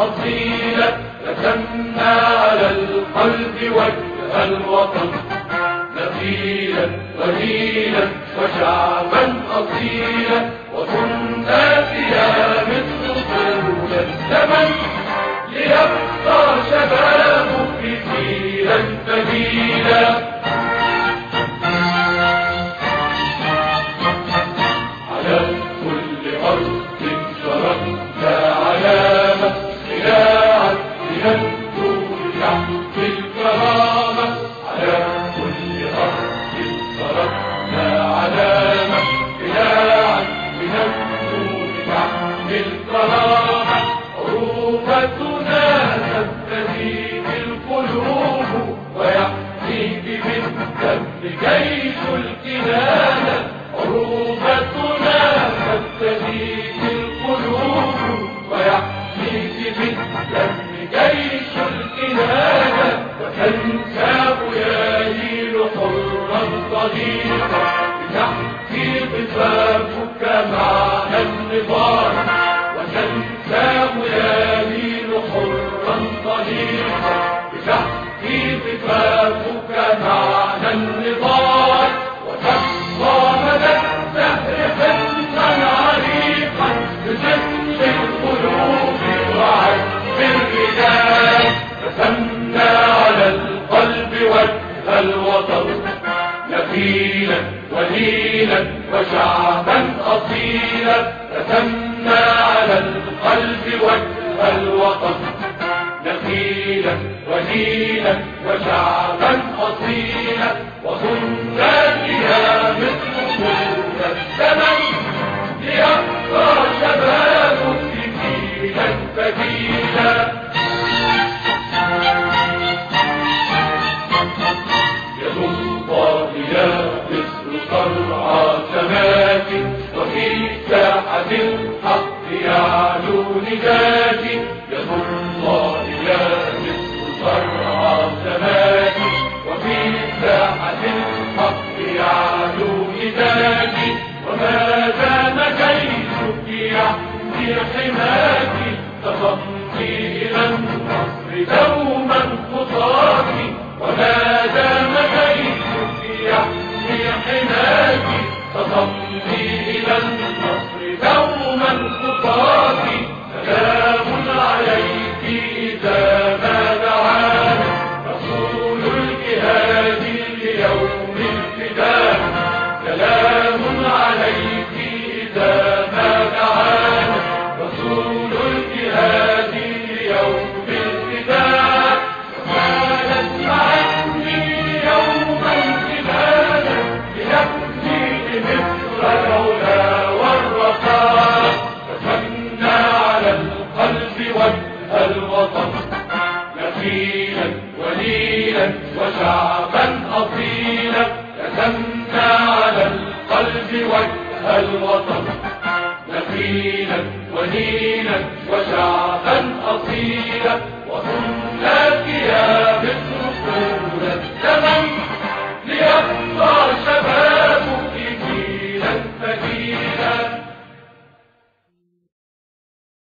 أصيلا رسمنا على القلب وجه الوطن، نبيلا وليلا وشعبا أصيلا، وكنا فيها مثل طول الزمن ليبقى شبابك جيلا بديلا. على كل أرض شرفنا علامة خلاعا لنبدو تحت الكرامة، على كل أرض شرفنا علامة خلاعا لنبدو تحت الكرامة، عروبتنا تبتدي بالقلوب ويحميك بالدم جيش الكنانة، عروبتنا تبتدي بالقلوب ويحميك بالدم جيش الكنانة، وتنسى يميل حرا صديقا بتحقيق بابك معنى النضال، وتنسى يميل حرا صديقا بتحقيق بابك معنى النضال، وتبقى مدى الدهر حلما عريقا بصدق القلوب وعزم الرجال، رسمنا على القلب وجه الوطن، نبيلا وليلا وشعبا أصيلا، رسمنا على القلب وجه الوطن، نبيلا وليلا وشعبا أصيلا، وكنا فيها مثل طول الزمن ليبقى شبابك جيلا بديلا. يد الله يا مصر ترعى سماك، وفي ساحة الحق يعلو نداك، يد الله يا مصر ترعى سماك، وفي ساحة الحق يعلو نداك، وما دام جيشك يحمي حماك تصمتي إلى النصر دوما خطاك، وما دام جيشك يحمي حماك تصمتي إلى النصر دوما خطاك، سلام عليك إذا ما دعانا رسول الجهاد ليوم الفداء، سلام عليك إذا ما دعانا رسول الجهاد ليوم الفداء، وكانت عني يوما جبالا لنبني مصر العلا والرخاء، رسمنا على القلب وجه الوطن، نبيلا وليلا وشعبا أصيلا، رسمنا على القلب وجه الوطن، نبيلا وليلا وشعبا أصيلا.